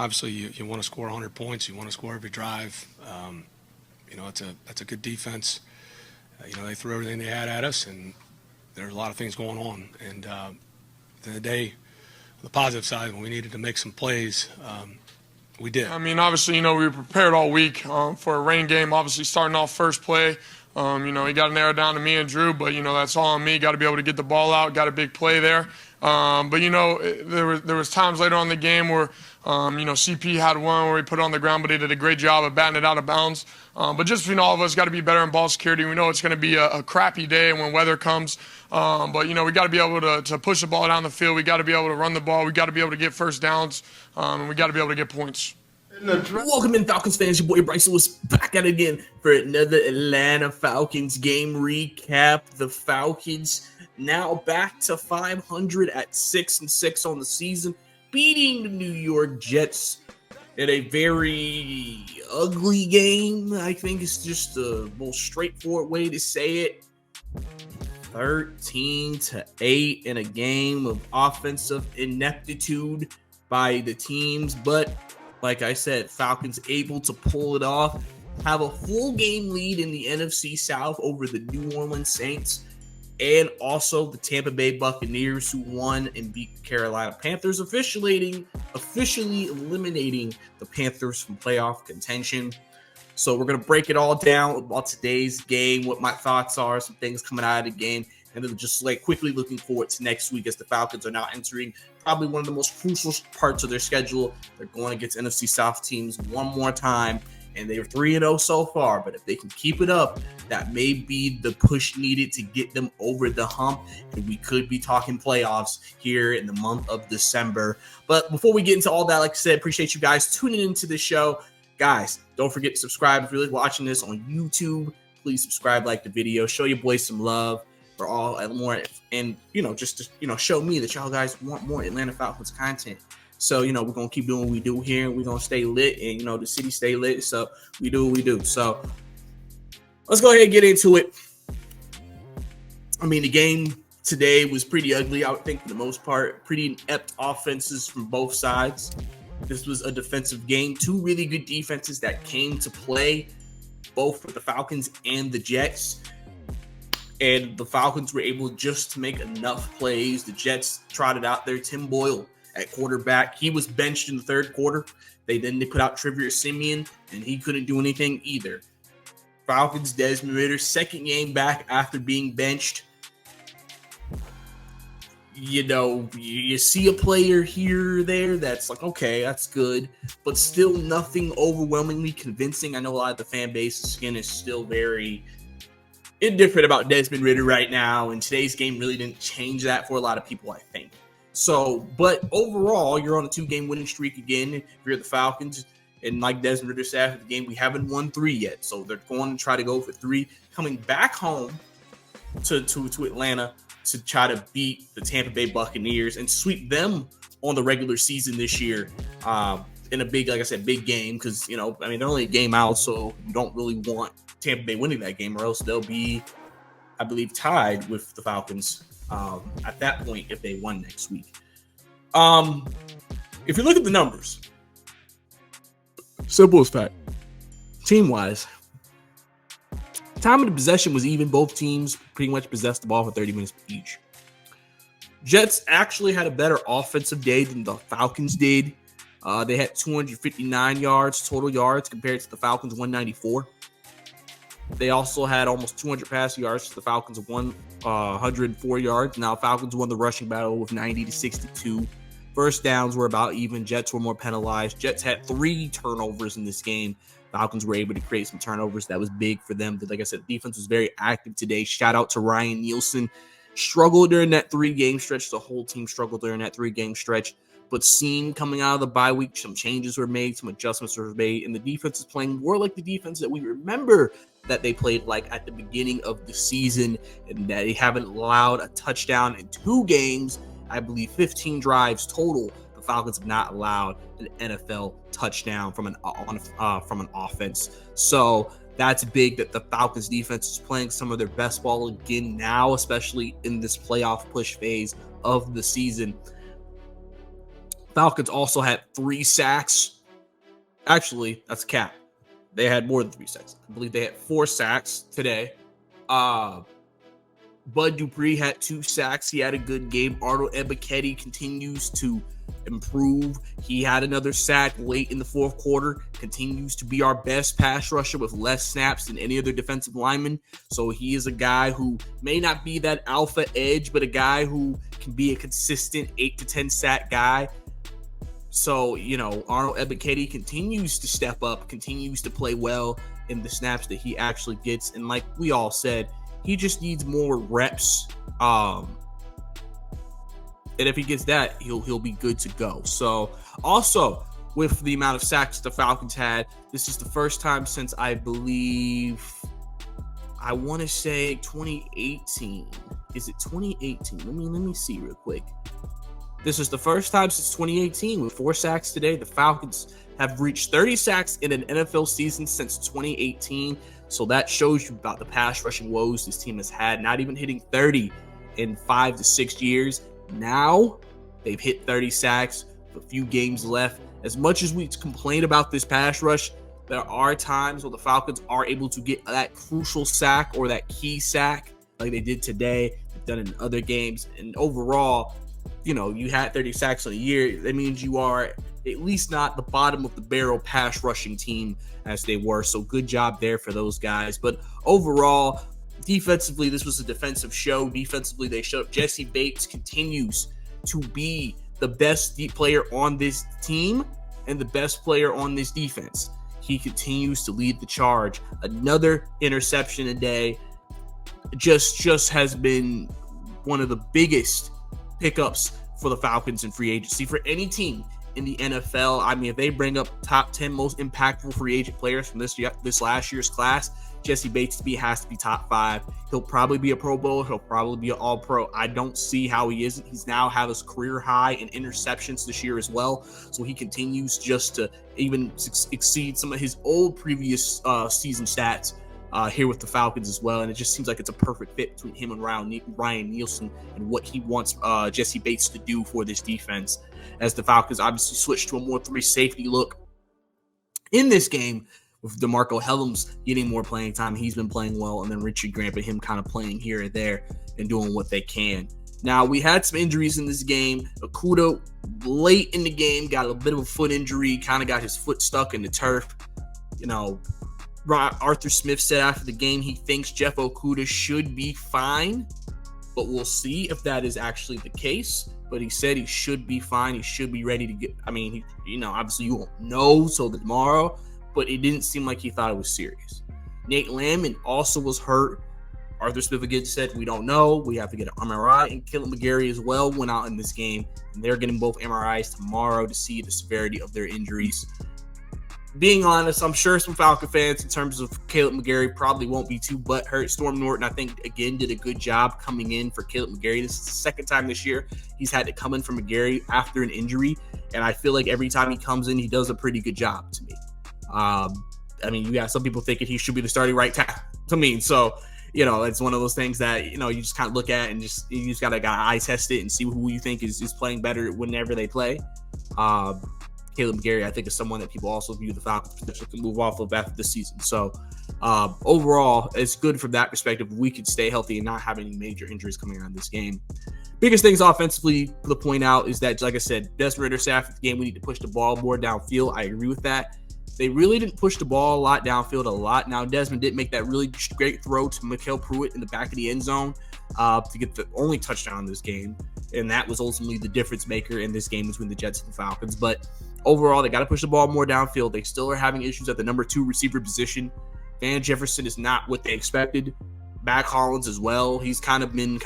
obviously you want to score 100 points. You want to score every drive. That's a good defense. They threw everything they had at us, and there's a lot of things going on. And at the end of the day, on the positive side, when we needed to make some plays, we did. I mean, obviously, we were prepared all week for a rain game. Obviously, starting off first play, he got to narrow down to me and Drew, but, that's all on me. Got to be able to get the ball out, got a big play there. But, there was times later on in the game where, CP had one where he put it on the ground, but he did a great job of batting it out of bounds. But just between all of us, got to be better in ball security. We know it's going to be a crappy day when weather comes. But, we got to be able to push the ball down the field. We got to be able to run the ball. We got to be able to get first downs. And we got to be able to get points. Welcome in, Falcons fans. Your boy Bryce was back at it again for another Atlanta Falcons game recap. The Falcons now back to 500 at 6-6 on the season, beating the New York Jets in a very ugly game. I think it's just the most straightforward way to say it. 13-8 in a game of offensive ineptitude by the teams, but like I said, Falcons able to pull it off, have a full game lead in the NFC South over the New Orleans Saints, and also the Tampa Bay Buccaneers, who won and beat the Carolina Panthers, officially eliminating the Panthers from playoff contention. So we're going to break it all down about today's game, what my thoughts are, some things coming out of the game, and then just quickly looking forward to next week as the Falcons are now entering probably one of the most crucial parts of their schedule. They're going against NFC South teams one more time, and they're 3-0 so far. But if they can keep it up, that may be the push needed to get them over the hump, and we could be talking playoffs here in the month of December. But before we get into all that, like I said, appreciate you guys tuning into the show. Guys, don't forget to subscribe if you're watching this on YouTube. Please subscribe, like the video, show your boys some love. For all and more, and just to show me that y'all guys want more Atlanta Falcons content. So we're gonna keep doing what we do here, and we're gonna stay lit, and the city stay lit. So we do what we do. So let's go ahead and get into it. I mean, the game today was pretty ugly. I would think for the most part, pretty inept offenses from both sides. This was a defensive game. Two really good defenses that came to play, both for the Falcons and the Jets. And the Falcons were able just to make enough plays. The Jets trotted out there Tim Boyle at quarterback. He was benched in the third quarter. They put out Trevor Siemian, and he couldn't do anything either. Falcons, Desmond Ridder, second game back after being benched. You see a player here or there that's like, okay, that's good, but still nothing overwhelmingly convincing. I know a lot of the fan base's skin is still very indifferent about Desmond Ridder right now, and today's game really didn't change that for a lot of people, I think. So, but overall, you're on a 2-game winning streak again if you're the Falcons, and like Desmond Ridder said after the game, we haven't won 3 yet, so they're going to try to go for 3, coming back home to Atlanta to try to beat the Tampa Bay Buccaneers and sweep them on the regular season this year in a big, like I said, big game, because, they're only a game out, so you don't really want Tampa Bay winning that game, or else they'll be, I believe, tied with the Falcons at that point if they won next week. If you look at the numbers, simple as fact, team-wise, time of the possession was even. Both teams pretty much possessed the ball for 30 minutes each. Jets actually had a better offensive day than the Falcons did. They had 259 yards, total yards, compared to the Falcons' 194. They also had almost 200 passing yards. The Falcons won 104 yards. Now, Falcons won the rushing battle with 90-62. First downs were about even. Jets were more penalized. Jets had 3 turnovers in this game. Falcons were able to create some turnovers. That was big for them. Like I said, the defense was very active today. Shout out to Ryan Nielsen. Struggled during that 3-game stretch. The whole team struggled during that 3-game stretch. But seeing coming out of the bye week, some changes were made, some adjustments were made, and the defense is playing more like the defense that we remember that they played like at the beginning of the season, and that they haven't allowed a touchdown in 2 games. I believe 15 drives total. The Falcons have not allowed an NFL touchdown from an offense. So that's big that the Falcons defense is playing some of their best ball again now, especially in this playoff push phase of the season. Falcons also had 3 sacks. Actually, that's a cap. They had more than 3 sacks. I believe they had 4 sacks today. Bud Dupree had 2 sacks. He had a good game. Arnold Ebiketie continues to improve. He had another sack late in the fourth quarter. Continues to be our best pass rusher with less snaps than any other defensive lineman. So he is a guy who may not be that alpha edge, but a guy who can be a consistent 8 to 10 sack guy. So, Arnold Ebiketie continues to step up, continues to play well in the snaps that he actually gets. And like we all said, he just needs more reps. And if he gets that, he'll be good to go. So also with the amount of sacks the Falcons had, this is the first time since I believe, I want to say 2018. Is it 2018? Let me see real quick. This is the first time since 2018 with 4 sacks today. The Falcons have reached 30 sacks in an NFL season since 2018. So that shows you about the pass rushing woes this team has had. Not even hitting 30 in 5 to 6 years. Now they've hit 30 sacks with a few games left. As much as we complain about this pass rush, there are times where the Falcons are able to get that crucial sack or that key sack like they did today. They've done it in other games. And overall, you had 30 sacks in a year. That means you are at least not the bottom of the barrel pass rushing team as they were. So good job there for those guys. But overall, defensively, this was a defensive show. Defensively, they showed up. Jesse Bates continues to be the best player on this team and the best player on this defense. He continues to lead the charge. Another interception a day just has been one of the biggest pickups for the Falcons in free agency for any team in the NFL. I mean, if they bring up top 10 most impactful free agent players from this last year's class, Jesse Bates has to be top 5. He'll probably be a Pro Bowl. He'll probably be an All-Pro. I don't see how he isn't. He's now have his career high in interceptions this year as well. So he continues just to even exceed some of his old previous season stats here with the Falcons as well. And it just seems like it's a perfect fit between him and Ryan Nielsen and what he wants Jesse Bates to do for this defense, as the Falcons obviously switched to a more 3 safety look in this game, with DeMarco Hellams getting more playing time. He's been playing well, and then Richard Grant and him kind of playing here and there and doing what they can. Now, we had some injuries in this game. Okudah, late in the game, got a bit of a foot injury, kind of got his foot stuck in the turf. Arthur Smith said after the game he thinks Jeff Okudah should be fine, but we'll see if that is actually the case. But he said he should be fine. He should be ready to get, obviously you won't know till tomorrow, but it didn't seem like he thought it was serious. Nate Landman also was hurt. Arthur Smith again said, we don't know. We have to get an MRI. And Caleb McGarry as well went out in this game. And they're getting both MRIs tomorrow to see the severity of their injuries. Being honest, I'm sure some Falcon fans in terms of Caleb McGarry probably won't be too butthurt. Storm Norton, I think, again, did a good job coming in for Caleb McGarry. This is the second time this year he's had to come in for McGarry after an injury. And I feel like every time he comes in, he does a pretty good job to me. You got some people thinking he should be the starting right tackle. So, it's one of those things that, you just kind of look at and you just got to eye test it and see who you think is playing better whenever they play. Caleb McGarry, I think, is someone that people also view the Falcons potentially can move off of after this season. So, overall, it's good from that perspective. We could stay healthy and not have any major injuries coming out of this game. Biggest things offensively to point out is that, like I said, Desmond Ridder said after the game, we need to push the ball more downfield. I agree with that. They really didn't push the ball a lot downfield a lot. Now, Desmond did make that really great throw to Mikael Pruitt in the back of the end zone to get the only touchdown in this game. And that was ultimately the difference maker in this game between the Jets and the Falcons. But overall, they got to push the ball more downfield. They still are having issues at the number 2 receiver position. Van Jefferson is not what they expected. Mac Hollins as well. He's kind of been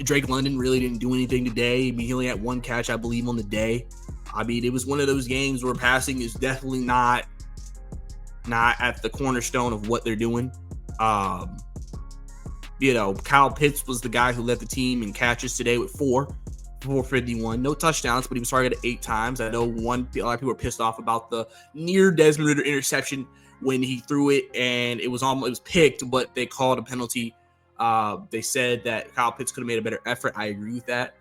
Drake London really didn't do anything today. He only had 1 catch, I believe, on the day. It was one of those games where passing is definitely not at the cornerstone of what they're doing. Kyle Pitts was the guy who led the team in catches today with 451. No touchdowns, but he was targeted 8 times. I know a lot of people were pissed off about the near Desmond Ridder interception when he threw it and it was picked, but they called a penalty They said that Kyle Pitts could have made a better effort. I agree with that.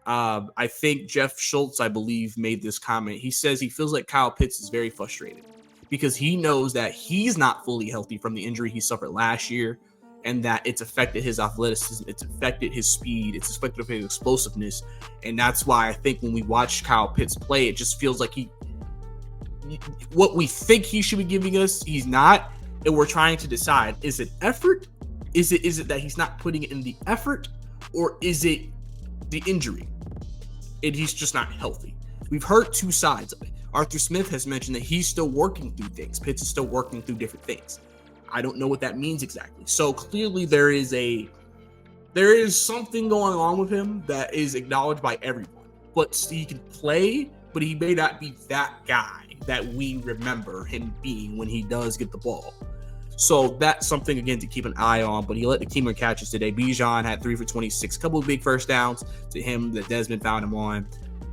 I think Jeff Schultz, I believe, made this comment. He says he feels like Kyle Pitts is very frustrated because he knows that he's not fully healthy from the injury he suffered last year, and that it's affected his athleticism, it's affected his speed, it's affected his explosiveness. And that's why I think when we watch Kyle Pitts play, it just feels like what we think he should be giving us, he's not. And we're trying to decide, is it effort? Is it that he's not putting it in the effort, or is it the injury and he's just not healthy? We've heard two sides of it. Arthur Smith has mentioned that he's still working through things. Pitts is still working through different things. I don't know what that means exactly. So clearly there is something going on with him that is acknowledged by everyone. But he can play, but he may not be that guy that we remember him being when he does get the ball. So that's something, again, to keep an eye on. But he led the team in catches today. Bijan had 3 for 26, a couple of big first downs to him that Desmond found him on.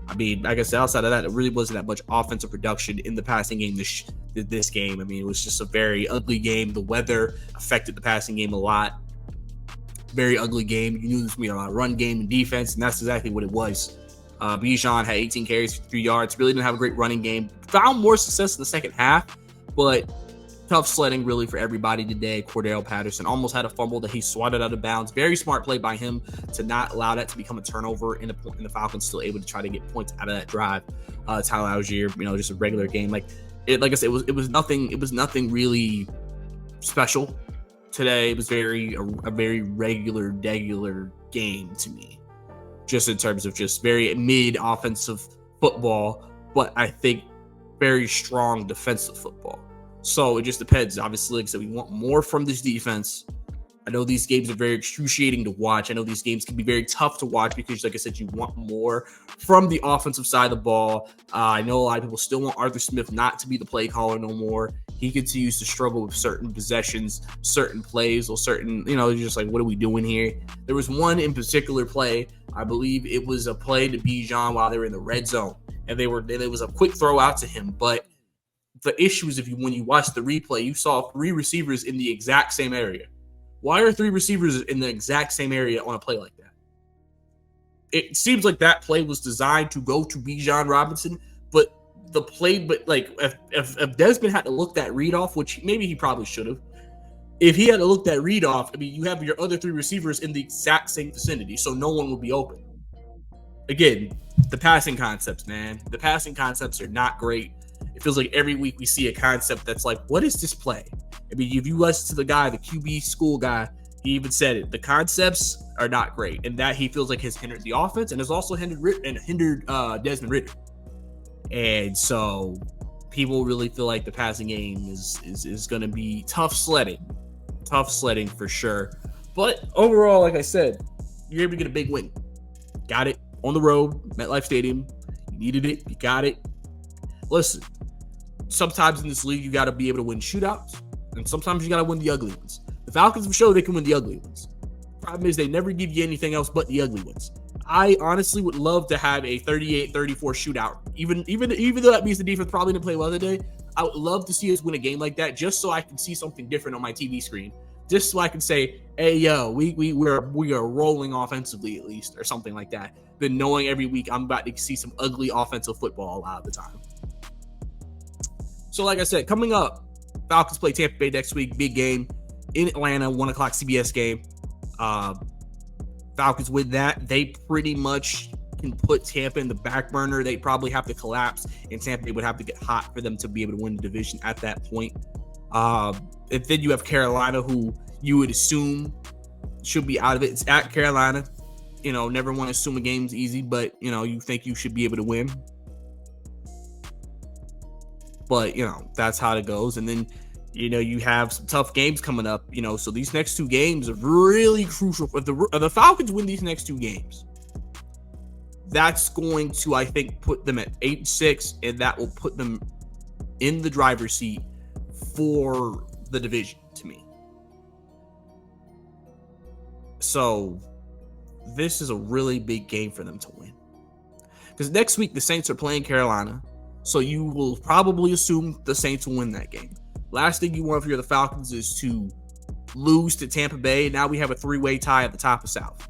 I mean, like I said, outside of that, it really wasn't that much offensive production in the passing game this game. I mean, it was just a very ugly game. The weather affected the passing game a lot. Very ugly game. You knew this was a run game and defense, and that's exactly what it was. Bijan had 18 carries, 3 yards. Really didn't have a great running game. Found more success in the second half, but tough sledding really for everybody today. Cordell Patterson almost had a fumble that he swatted out of bounds. Very smart play by him to not allow that to become a turnover, and the Falcons still able to try to get points out of that drive. Tyler Algier, just a regular game. Like I said, it was nothing really special today. It was a very regular game to me, just in terms of just very mid offensive football, but I think very strong defensive football. So it just depends. Obviously, like I said, we want more from this defense. I know these games are very excruciating to watch. I know these games can be very tough to watch because, like I said, you want more from the offensive side of the ball. I know a lot of people still want Arthur Smith not to be the play caller no more. He continues to struggle with certain possessions, certain plays, or certain, just like, what are we doing here? There was one in particular play. I believe it was a play to Bijan while they were in the red zone, and it was a quick throw out to him, but the issue is when you watch the replay, you saw 3 receivers in the exact same area. Why are 3 receivers in the exact same area on a play like that? It seems like that play was designed to go to Bijan Robinson, but if Desmond had to look that read off, which maybe he probably should have, if he had to look that read off, I mean, you have your other 3 receivers in the exact same vicinity, so no one will be open. Again, the passing concepts, man. The passing concepts are not great. It feels like every week we see a concept that's like, what is this play? I mean, if you listen to the guy, the QB school guy, he even said it. The concepts are not great, and that he feels like has hindered the offense and has also hindered Desmond Ridder. And so people really feel like the passing game is going to be tough sledding for sure. But overall, like I said, you're able to get a big win. Got it on the road, MetLife Stadium. You needed it. You got it. Listen, sometimes in this league, you got to be able to win shootouts, and sometimes you got to win the ugly ones. The Falcons have shown they can win the ugly ones. Problem is they never give you anything else but the ugly ones. I honestly would love to have a 38-34 shootout. Even though that means the defense probably didn't play well today, I would love to see us win a game like that just so I can see something different on my TV screen. Just so I can say, hey, yo, we are rolling offensively at least, or something like that, than knowing every week I'm about to see some ugly offensive football a lot of the time. So like I said, coming up, Falcons play Tampa Bay next week. Big game in Atlanta, 1 o'clock CBS game. Falcons with that, they pretty much can put Tampa in the back burner. They probably have to collapse, and Tampa Bay would have to get hot for them to be able to win the division at that point. And then you have Carolina, who you would assume should be out of it. It's at Carolina. Never want to assume a game's easy, but, you think you should be able to win. But, that's how it goes. And then, you have some tough games coming up, so these next 2 games are really crucial. If the Falcons win these next 2 games, that's going to, I think, put them at 8-6, and that will put them in the driver's seat for the division to me. So this is a really big game for them to win. Because next week, the Saints are playing Carolina, so you will probably assume the Saints will win that game. Last thing you want if you're the Falcons is to lose to Tampa Bay. Now we have a 3-way tie at the top of South.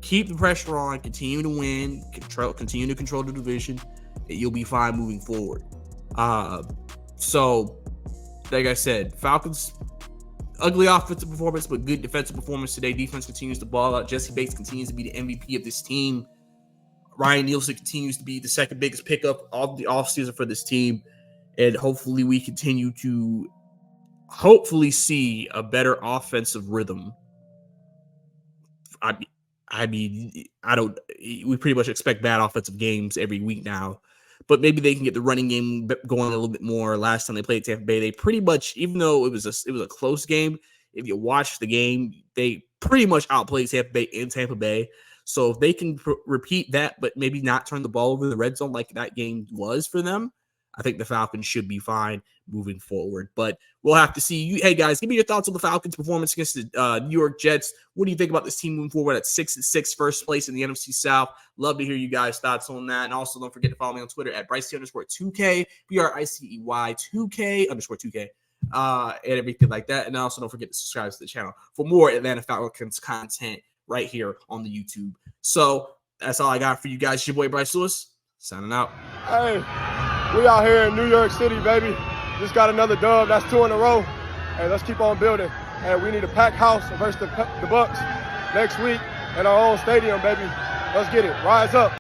Keep the pressure on, continue to win, continue to control the division, and you'll be fine moving forward. So, like I said, Falcons, ugly offensive performance, but good defensive performance today. Defense continues to ball out. Jesse Bates continues to be the MVP of this team. Ryan Nielsen continues to be the second biggest pickup of the offseason for this team. And hopefully we continue to see a better offensive rhythm. We pretty much expect bad offensive games every week now, but maybe they can get the running game going a little bit more. Last time they played Tampa Bay, they pretty much, even though it was a close game, if you watch the game, they pretty much outplayed Tampa Bay in Tampa Bay. So if they can repeat that, but maybe not turn the ball over in the red zone like that game was for them, I think the Falcons should be fine moving forward. But we'll have to see. Hey, guys, give me your thoughts on the Falcons' performance against the New York Jets. What do you think about this team moving forward at 6-6, first place in the NFC South? Love to hear you guys' thoughts on that. And also, don't forget to follow me on Twitter at Bricey_2K, BRICEY2K_2K, and everything like that. And also, don't forget to subscribe to the channel for more Atlanta Falcons content right here on the YouTube. So that's all I got for you guys. It's your boy Bryce Lewis, signing out. Hey, we out here in New York City, baby. Just got another dub. That's 2 in a row. Hey, let's keep on building. Hey, we need a packed house versus the Bucs next week in our own stadium, baby. Let's get it. Rise up.